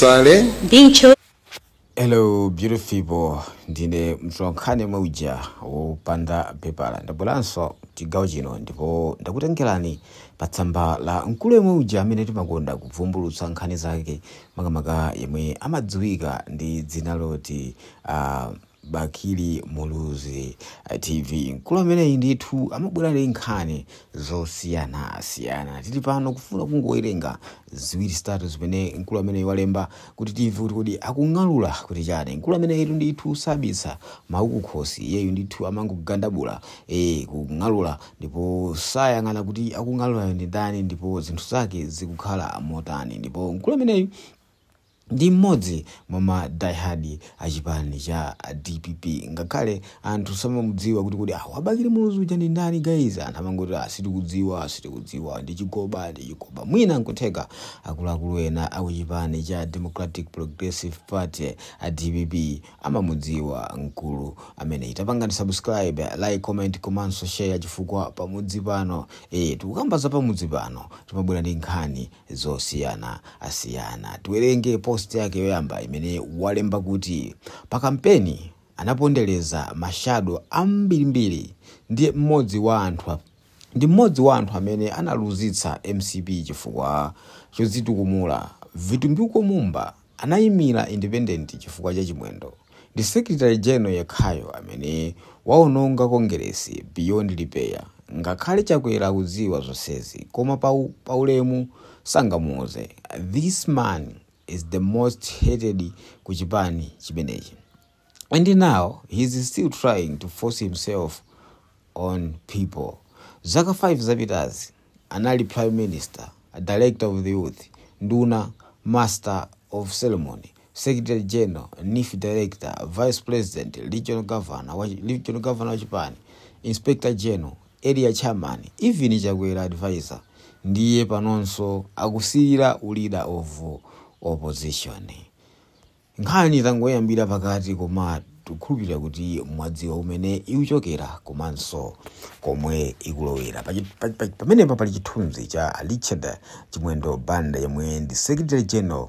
Sale. Dincho. Hello beautiful people, ndine mtwankhane mauja wopanda pepala ndabulanso chigawo chino ndipo ndakutengerani pa tsamba la mkulu mauja amene timakonda kuvumbulutsa nkhani zake makamaka yemwe amadziwika ndi dzina loti Bakili Muluzi TV. Mkulu amene ndithu amabwera ndi nkhani zosiyana tili pano kufuna kungowerenga ziwiri zitatu zimene mkulu amene walemba kuti TV kuti akung'alula kuti chani. Mkulu amene ndithu sabisa maukukhosi iyeyu ndithu amangogandabula kung'alula ndipo sayang'ana kuti akung'alula ndi ndani ndipo zinthu zake zikukhala motani. Ndipo mkulu amene ndi mmodzi mwa diehard achipani cha DPP, ngakhale anthu samamudziwa kuti Bakili Muluzi uja ndi ndani guys. Anthu amangoti sitikudziwa ndi chigoba mwina nkutheka akuluakulu ena akuchipani cha Democratic Progressive Party DPP amamudziwa mkulu amene. Tapangani subscribe, like, comment, komanso share chifukwa pamudzi pano tikukamba za pamudzi pano timabwera ndi nkhani zosiyana. Tiwerenge post yake yoyamba imene walemba kuti pa kampeni anapondereza mashado ambirimbiri ndi mmodzi wa anthu amene analuzitsa MCP chifukwa chozitukumula. Vitumbuko Mumba anayimira independent chifukwa cha chimwendo. Ndi Secretary General yekhayo amene waononga Kongresi beyond repair. Ngakhale Chakwera kudziwa zonsezi koma paulemu sangamuuze. This man is the most hated kuchipani chimenechi. And now he's still trying to force himself on people. Zaka 5 zapitazi anali Prime Minister, a Director of the Youth, Nduna, Master of Ceremony, Secretary General, NIF Director, Vice President, Regional Governor wa Chipani, Inspector General, Area Chairman, even Chakwera Advisor. Ndiye panonso akusirira leader of opposition. Nkhani tangoyambira pakati koma tukhulupirira kuti mwadziwa umene ikuchokera komanso komwe ikulowera. Pamene pali chithunzi cha Richard Chimwendo Banda yemwe ndi Secretary General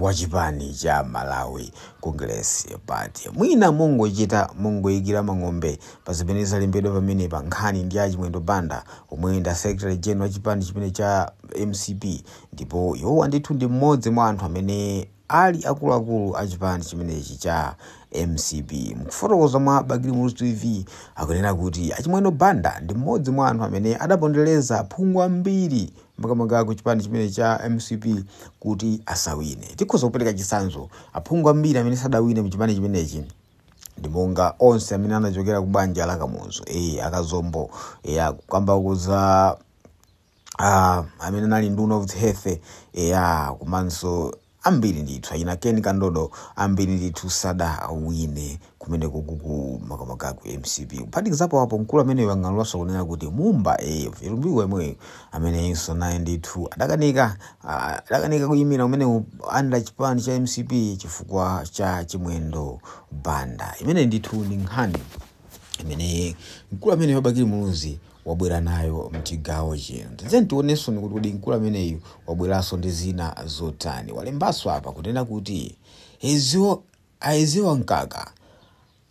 wa chipani cha Malawi Congress Party. Mwina mungoyikira mang'ombe pa zimene zalembedwa pamene pa nkhani ndi Chimwendo Banda omwe ndi Secretary General wa chipani chimene cha MCP. Ndipo iwo ndithu ndi mmodzi mwa anthu amene ali akuluakulu a chipani chimenechi cha MCP. Mkufotokoza mwa Bakili Muluzi TV akunena kuti Chimwendo Banda ndi mmodzi mwa anthu amene adapondereza phungu ambiri makamaka ku chipani chimene cha MCP kuti asawine. Tikhoza kupereka chitsanzo aphungu ambiri amene sadawine mu chipani chimenechi ndi monga onse amene anachokera ku banja la Kamuzu akazombo kukamba kuza amene anali Nduna of the Health komanso ambiri ndithu ina Ken Kandodo ambiri ndithu sadawine kumene kuku makamaka ku MCP. Kuphatikizapo hapo mkulu amene wang'alulaso kunena kuti Mumba Vitumbuko yemwe amene inso naye ndithu adakanika kuyimira umene anda chipani cha MCP chifukwa cha Chimwendo Banda. Imene ndithu ndi nkhani imene mkulu amene Bakili Muluzi wabwera nayo mchigawo chino. Tionenso kuti mkulu ameneyu wabweranso ndi zina zotani. Walembaso apa kunena kuti aiziwa mkaka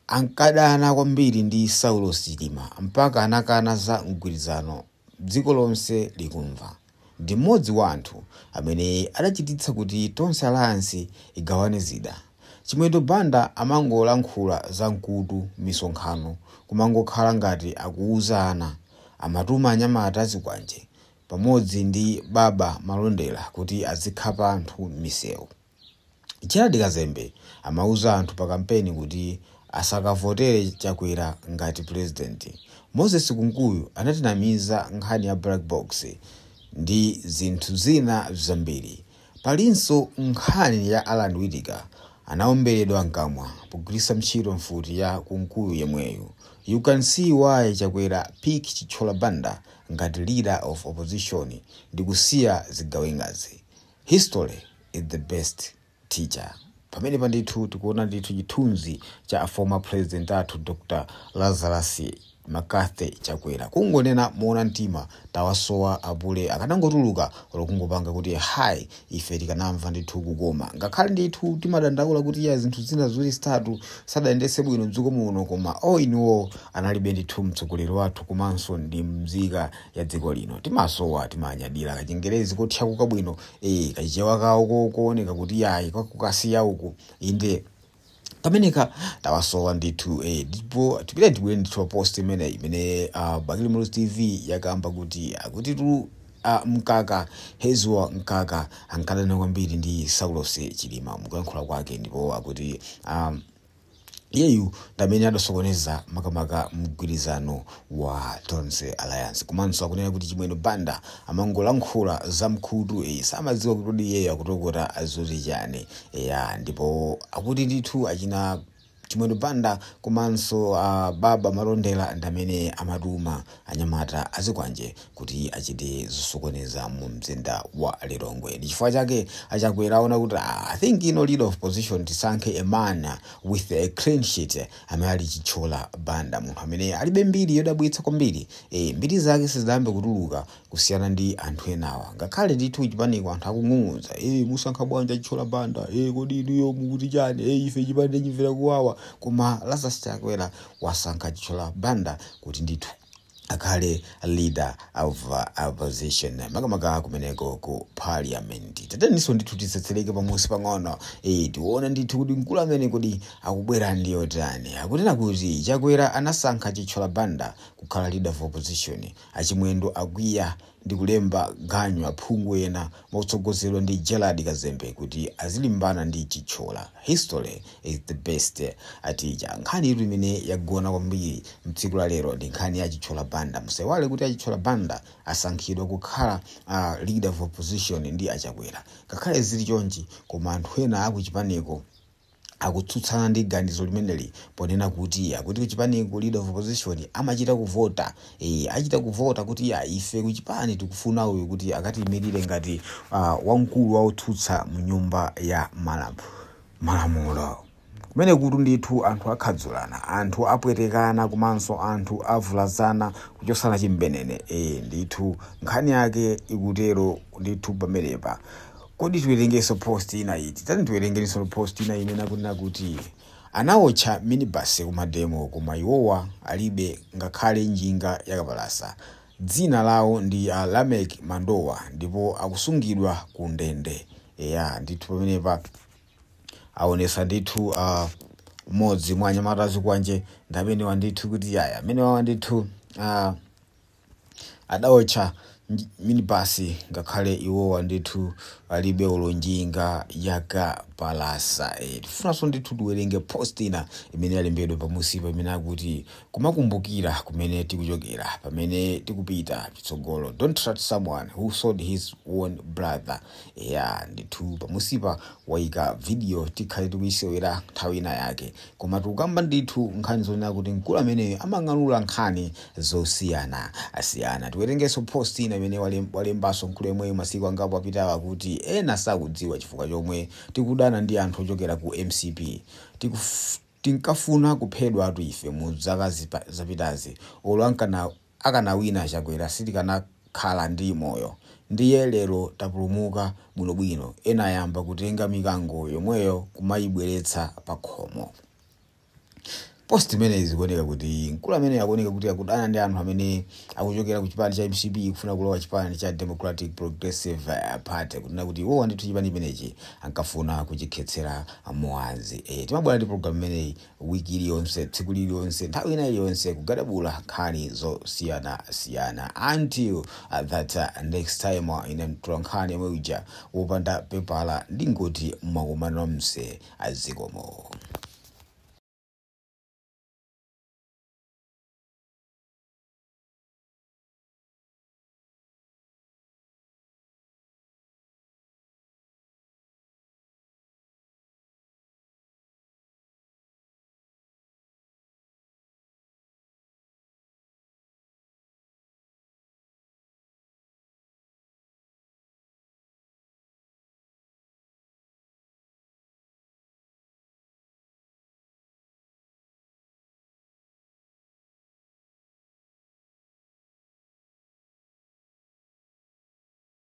ankadana kwambiri ndi Saulo Chilima mpaka anakana za mgwirizano dziko lonse likumva. Ndi mmodzi wa anthu amene adachititsa kuti tonse alliance igawane zida. Chimwendo Banda amangolankhula za mkutu misonkhano kumangokhala ngati akuuzana. Amatuma anyamata azikwanje pamodzi ndi Baba Malondera kuti azikhapa anthu misewu. Gerald Kazembe amauza anthu pa kampeni kuti asakavotere Chakwera ngati president. Moses Kunkuyu anatinamiza nkhani ya black box ndi zinthu zina zambiri. Palinso nkhani ya Alan Whittaker anaomberedwa mkamwa pogwiritsa ntchito mfuti ya Kunkuyu yemweyu. You can see why Chakwera pick Chichola Banda ngati leader of opposition ndi kusiya zigawengazi. History is the best teacher. Pamene pandithu tikuona ndithu chithunzi cha former president athu Dr. Lazarus McCarthy Chakwera kungonena muona mtima tawasowa apule akanangotuluka olokungopanga kuti hai ife tikanamva ndithu kukoma ngakhale ndithu timadandaula kuti ya zinthu zina zili statu sadayendese bwino mdziko muno koma iniwo analibe ndithu mtsogoleri wathu komanso ndi mzika ya dziko lino timasowa timanyadira kachengerezi kothya kukabwino kachichewa kawo kooneka kuti yayi kwakukasiya uku inde pameneka tawasowa ndithu ndipo tipita tibwere ndithu post imene Bakili Muluzi TV yakamba kuti akuti tu mkaka Hezwa mkaka ankadana kwambiri ndi Saulos Chilima mukuyankhula kwake ndipo akuti yeyu ndamene adasokoneza makamaka mgwirizano wa Tonse Alliance komanso akunena kuti Chimwendo Banda amangolankhula za mkhutu samadziwa kuti iyeyo akutokota azoti chani ndipo akuti ndithu achina Chimwendo Banda komanso baba Malondela ndamene amatuma anyamata azikwanje kuti achite zosokoneza mu mzinda wa Lilongwe ndi chifukwa chake Achakwera aona kuti I think leader of opposition tisankhe a man with a clean sheet amene ali Chichola Banda munthu amene alibe mbiri yodabwitsa kwambiri mbiri zake sizidambe kutuluka kusiyana ndi anthu enawa ngakhale ndithu chipaniko anthu akung'ung'udza musankha bwanja Chichola Banda kodi inuyo mukuti chani ife chipande chimvera kuwawa koma Lazarus Chakwera wasankha Chichola Banda kuti ndithu akhale leader of opposition makamaka kumeneko ku parliament tateniso ndithu tisetseleke pamusi pang'ono tiona ndithu kuti mkulu amene kuti akubwera ndi yotani akutena kuti Chakwera anasankha Chichola Banda kukhala leader of opposition achimwendo akwiya ndi kulemba ganyu aphungu ena motsogozedwa ndi Gerald Kazembe kuti azilimbana ndi Chichola. History is the best. Atija nkhani itu imene yagona kwambiri mtsiku la lero ndi nkhani ya Chichola Banda. Musewale kuti Chichola Banda asankhidwa kukhala leader of opposition ndi Achakwera. Ngakhale zili chonchi koma anthu ena akuchipaniko akutsutsana ndi ganizo limeneli ponena kuti kuchipaniko leader of opposition amachita kuvota achita kuvota kuti ife kuchipani tikufuna uyu kuti akatimirire ngati wamkulu waututsa mu nyumba ya malamulo kumene kuti ndithu anthu akhadzulana anthu apwetekana komanso anthu avulazana kuchosana chimbenene ndithu nkhani yake ikutero ndithu pamenepa. Kodi tiwerengeso post ina iti tani tiwerengeso post ina imene akunena kuti anaotcha minibus kumademo koma iwowa alibe ngakhale njinga yakapalasa. Dzina lawo ndi Lamek Mandowa ndipo akusungidwa ku ndende ndithu pamenepa aonesa ndithu modzi mwa anyamata azikwanje ndamene wandithu kuti amene wandithu adaotcha minibus ngakhale iwowa ndithu alibe olonjinga yakapalasa. Tifunanso ndithu tiwerenge post ina imene yalembedwa pamusi pamene akuti kumakumbukira kumene tikuchokera pamene tikupita chitsogolo. Don't trust someone who sold his own brother. Ndithu pamusipa waika video tikhale tikuyisewera nthawi ina yake koma tukamba ndithu nkhani zonena kuti mkulu amene amang'anula nkhani zosiyana asiyana. Tiwerengeso post ina imene walembaso mkulu yemwe masiku angapo apitawa kuti ena sakudziwa chifukwa chomwe tikudana ndi anthu ochokera ku MCP tinkafuna kuphedwa atu ife mu zaka zapitazi olo akanawina Chakwera sitikanakhala ndi moyo ndiye lero tapulumuka bwinobwino ena ayamba kutenga mikango yomweyo kumayibweretsa pa khomo. Post imene izikuoneka kuti mkulu amene akuoneka kuti akudana ndi anthu amene akuchokera ku chipani cha MCP kufuna kulowa chipani cha Democratic Progressive Party kunena kuti iwo ndithu chipani imenechi ankafuna kuchikhetsera mowazi. Timabwera ndi program imeneyi wiki iliyonse tsiku liliyonse nthawi ina iliyonse kugadabula nkhani zosiyana until that next time ine mtulankhani yomwe uja wopanda pepala ndingoti mwakumana mse azikomo.